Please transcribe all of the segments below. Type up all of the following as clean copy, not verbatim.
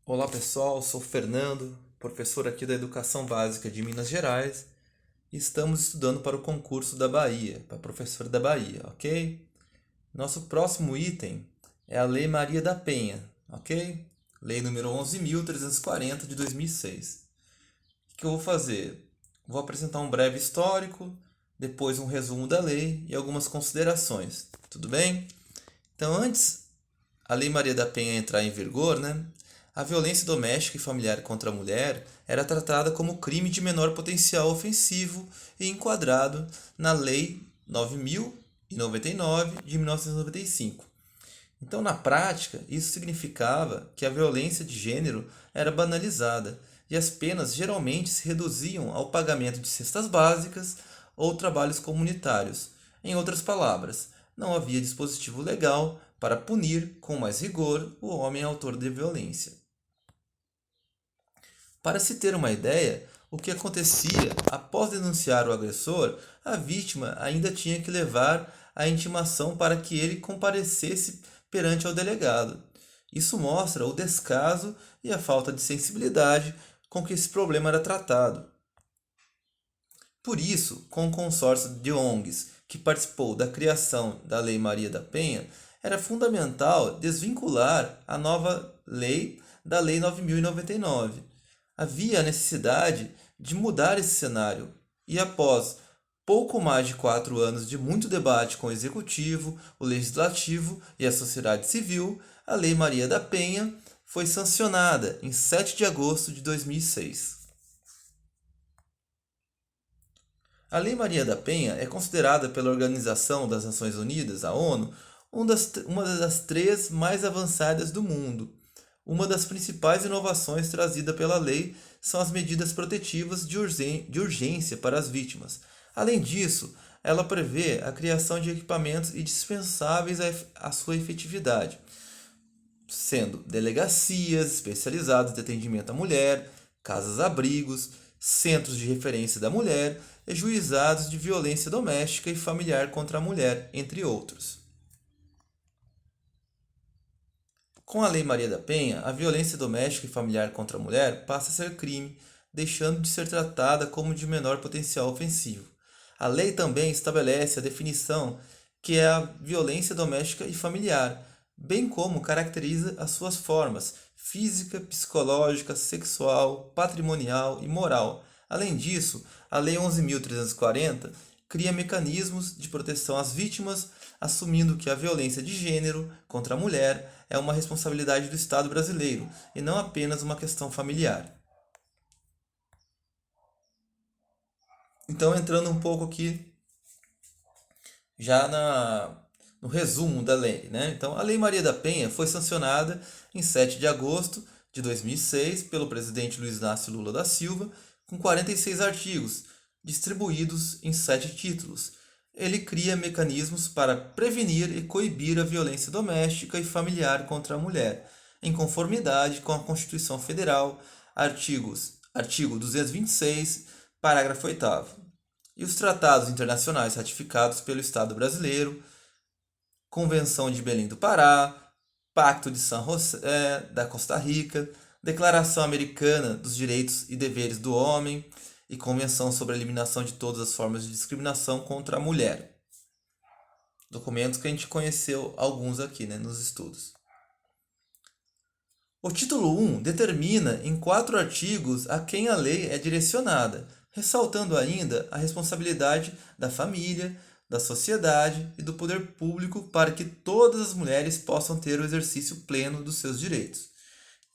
Olá pessoal, sou Fernando, professor aqui da Educação Básica de Minas Gerais e estamos estudando para o concurso da Bahia, para professor da Bahia, ok? Nosso próximo item é a Lei Maria da Penha, ok? Lei número 11.340 de 2006. O que eu vou fazer? Vou apresentar um breve histórico, depois um resumo da lei e algumas considerações, tudo bem? Então, antes a Lei Maria da Penha entrar em vigor, né, a violência doméstica e familiar contra a mulher era tratada como crime de menor potencial ofensivo e enquadrado na Lei 9.099 de 1995. Então, na prática, isso significava que a violência de gênero era banalizada e as penas geralmente se reduziam ao pagamento de cestas básicas ou trabalhos comunitários. Em outras palavras, não havia dispositivo legal para punir com mais rigor o homem autor de violência. Para se ter uma ideia, o que acontecia após denunciar o agressor, a vítima ainda tinha que levar a intimação para que ele comparecesse perante ao delegado. Isso mostra o descaso e a falta de sensibilidade com que esse problema era tratado. Por isso, com o consórcio de ONGs que participou da criação da Lei Maria da Penha, era fundamental desvincular a nova lei da Lei 9.099. Havia a necessidade de mudar esse cenário, e após pouco mais de 4 anos de muito debate com o Executivo, o Legislativo e a sociedade civil, a Lei Maria da Penha foi sancionada em 7 de agosto de 2006. A Lei Maria da Penha é considerada pela Organização das Nações Unidas, a ONU, uma das três mais avançadas do mundo. Uma das principais inovações trazida pela lei são as medidas protetivas de urgência para as vítimas. Além disso, ela prevê a criação de equipamentos indispensáveis à sua efetividade, sendo delegacias especializadas de atendimento à mulher, casas-abrigos, centros de referência da mulher e juizados de violência doméstica e familiar contra a mulher, entre outros. Com a Lei Maria da Penha, a violência doméstica e familiar contra a mulher passa a ser crime, deixando de ser tratada como de menor potencial ofensivo. A lei também estabelece a definição que é a violência doméstica e familiar, bem como caracteriza as suas formas física, psicológica, sexual, patrimonial e moral. Além disso, a Lei 11.340 cria mecanismos de proteção às vítimas, assumindo que a violência de gênero contra a mulher é uma responsabilidade do Estado brasileiro e não apenas uma questão familiar. Então, entrando um pouco aqui já no resumo da lei, né? Então, a Lei Maria da Penha foi sancionada em 7 de agosto de 2006 pelo presidente Luiz Inácio Lula da Silva, com 46 artigos, distribuídos em 7 títulos. Ele cria mecanismos para prevenir e coibir a violência doméstica e familiar contra a mulher, em conformidade com a Constituição Federal, artigo 226, parágrafo 8º, e os tratados internacionais ratificados pelo Estado brasileiro, Convenção de Belém do Pará, Pacto de San José da Costa Rica, Declaração Americana dos Direitos e Deveres do Homem e Convenção sobre a Eliminação de Todas as Formas de Discriminação contra a Mulher. Documentos que a gente conheceu alguns aqui, né, nos estudos. O título 1 determina em 4 artigos a quem a lei é direcionada, ressaltando ainda a responsabilidade da família, da sociedade e do poder público para que todas as mulheres possam ter o exercício pleno dos seus direitos.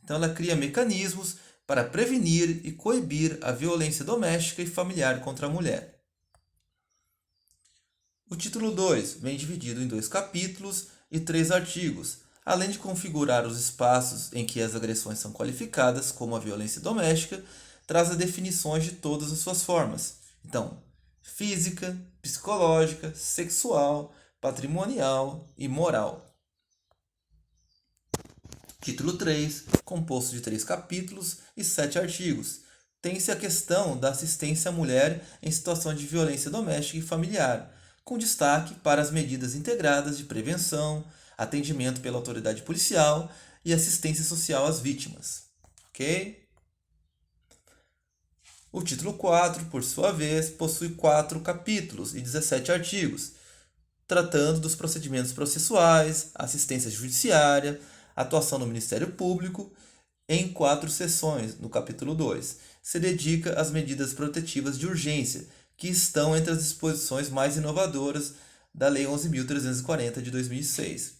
Então, ela cria mecanismos para prevenir e coibir a violência doméstica e familiar contra a mulher. O título 2 vem dividido em 2 capítulos e 3 artigos, além de configurar os espaços em que as agressões são qualificadas como a violência doméstica, traz as definições de todas as suas formas. Então, física, psicológica, sexual, patrimonial e moral. Título 3, composto de 3 capítulos e 7 artigos. Tem-se a questão da assistência à mulher em situação de violência doméstica e familiar, com destaque para as medidas integradas de prevenção, atendimento pela autoridade policial e assistência social às vítimas. ok? O título 4, por sua vez, possui 4 capítulos e 17 artigos, tratando dos procedimentos processuais, assistência judiciária, atuação do Ministério Público. Em 4 seções, no capítulo 2, se dedica às medidas protetivas de urgência, que estão entre as disposições mais inovadoras da Lei 11.340 de 2006.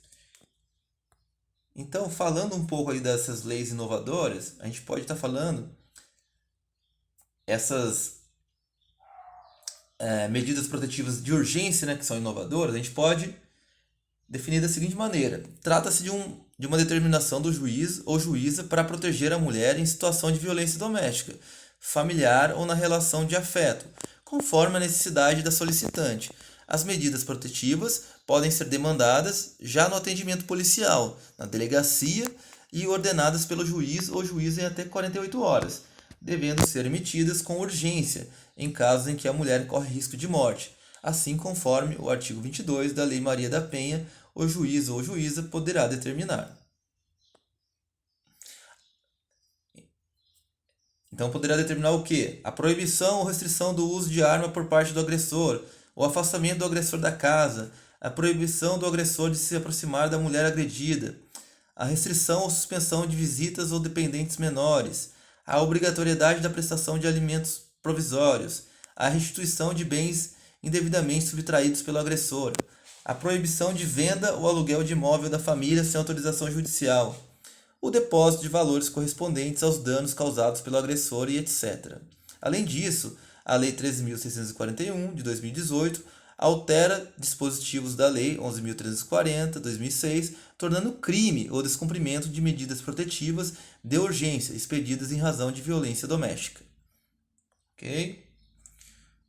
Então, falando um pouco aí dessas leis inovadoras, a gente pode estar falando essas medidas protetivas de urgência, né, que são inovadoras, a gente pode definir da seguinte maneira: trata-se de uma determinação do juiz ou juíza para proteger a mulher em situação de violência doméstica, familiar ou na relação de afeto, conforme a necessidade da solicitante. As medidas protetivas podem ser demandadas já no atendimento policial, na delegacia e ordenadas pelo juiz ou juíza em até 48 horas, devendo ser emitidas com urgência em casos em que a mulher corre risco de morte, assim conforme o artigo 22 da Lei Maria da Penha, o juiz ou juíza poderá determinar. Então poderá determinar o quê? A proibição ou restrição do uso de arma por parte do agressor, o afastamento do agressor da casa, a proibição do agressor de se aproximar da mulher agredida, a restrição ou suspensão de visitas ou dependentes menores, a obrigatoriedade da prestação de alimentos provisórios, a restituição de bens indevidamente subtraídos pelo agressor, a proibição de venda ou aluguel de imóvel da família sem autorização judicial, o depósito de valores correspondentes aos danos causados pelo agressor e etc. Além disso, a Lei 13.641, de 2018, altera dispositivos da Lei 11.340, de 2006, tornando crime o descumprimento de medidas protetivas de urgência expedidas em razão de violência doméstica. Ok?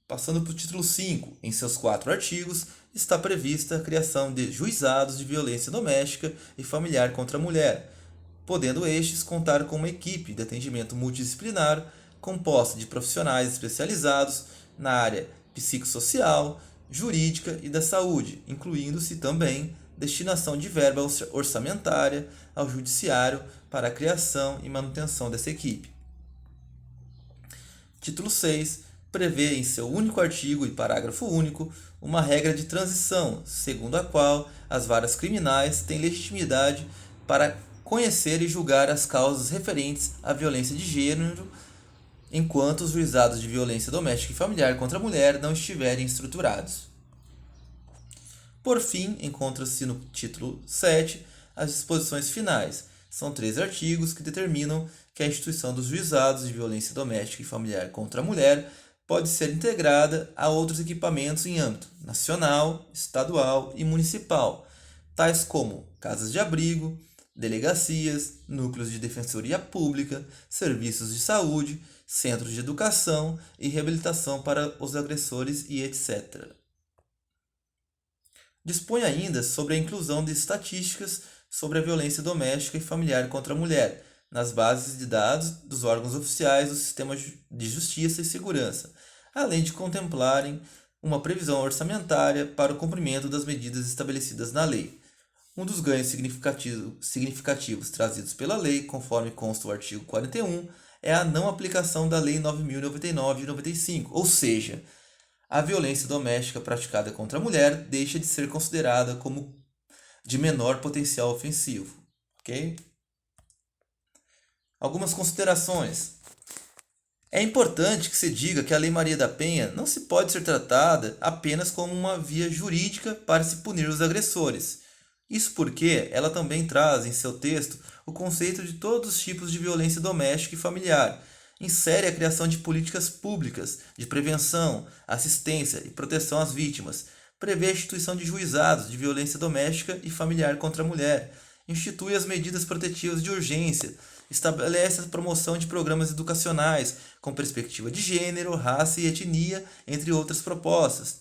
Passando para o título 5, em seus 4 artigos, está prevista a criação de juizados de violência doméstica e familiar contra a mulher, podendo estes contar com uma equipe de atendimento multidisciplinar composta de profissionais especializados na área psicossocial, jurídica e da saúde, incluindo-se também destinação de verba orçamentária ao judiciário para a criação e manutenção dessa equipe. Título 6 prevê em seu único artigo e parágrafo único uma regra de transição, segundo a qual as varas criminais têm legitimidade para conhecer e julgar as causas referentes à violência de gênero, enquanto os juizados de violência doméstica e familiar contra a mulher não estiverem estruturados. Por fim, encontra-se no título 7 as disposições finais. São 3 artigos que determinam que a instituição dos juizados de violência doméstica e familiar contra a mulher pode ser integrada a outros equipamentos em âmbito nacional, estadual e municipal, tais como casas de abrigo, delegacias, núcleos de defensoria pública, serviços de saúde, centros de educação e reabilitação para os agressores e etc. Dispõe ainda sobre a inclusão de estatísticas sobre a violência doméstica e familiar contra a mulher nas bases de dados dos órgãos oficiais do sistema de justiça e segurança, além de contemplarem uma previsão orçamentária para o cumprimento das medidas estabelecidas na lei. Um dos ganhos significativos trazidos pela lei, conforme consta o artigo 41, é a não aplicação da Lei 9.099 de 95, ou seja, a violência doméstica praticada contra a mulher deixa de ser considerada como de menor potencial ofensivo. Ok? Algumas considerações. É importante que se diga que a Lei Maria da Penha não se pode ser tratada apenas como uma via jurídica para se punir os agressores. Isso porque ela também traz em seu texto o conceito de todos os tipos de violência doméstica e familiar, insere a criação de políticas públicas de prevenção, assistência e proteção às vítimas, prevê a instituição de juizados de violência doméstica e familiar contra a mulher, institui as medidas protetivas de urgência, estabelece a promoção de programas educacionais com perspectiva de gênero, raça e etnia, entre outras propostas.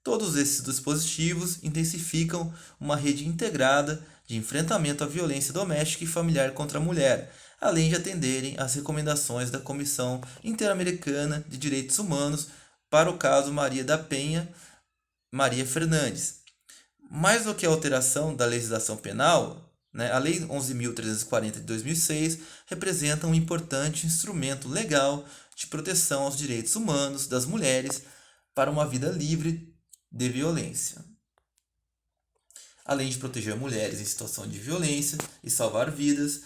Todos esses dispositivos intensificam uma rede integrada de enfrentamento à violência doméstica e familiar contra a mulher, além de atenderem às recomendações da Comissão Interamericana de Direitos Humanos para o caso Maria da Penha Maria Fernandes. Mais do que a alteração da legislação penal, né? A Lei 11.340 de 2006 representa um importante instrumento legal de proteção aos direitos humanos das mulheres para uma vida livre de violência. Além de proteger mulheres em situação de violência e salvar vidas,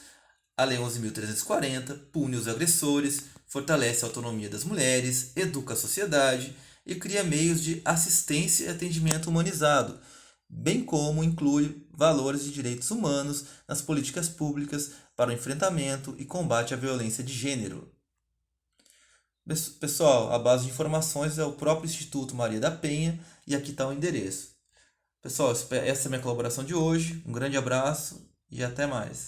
a Lei 11.340 pune os agressores, fortalece a autonomia das mulheres, educa a sociedade e cria meios de assistência e atendimento humanizado, bem como inclui valores de direitos humanos nas políticas públicas para o enfrentamento e combate à violência de gênero. Pessoal, a base de informações é o próprio Instituto Maria da Penha e aqui está o endereço. Pessoal, essa é a minha colaboração de hoje. Um grande abraço e até mais.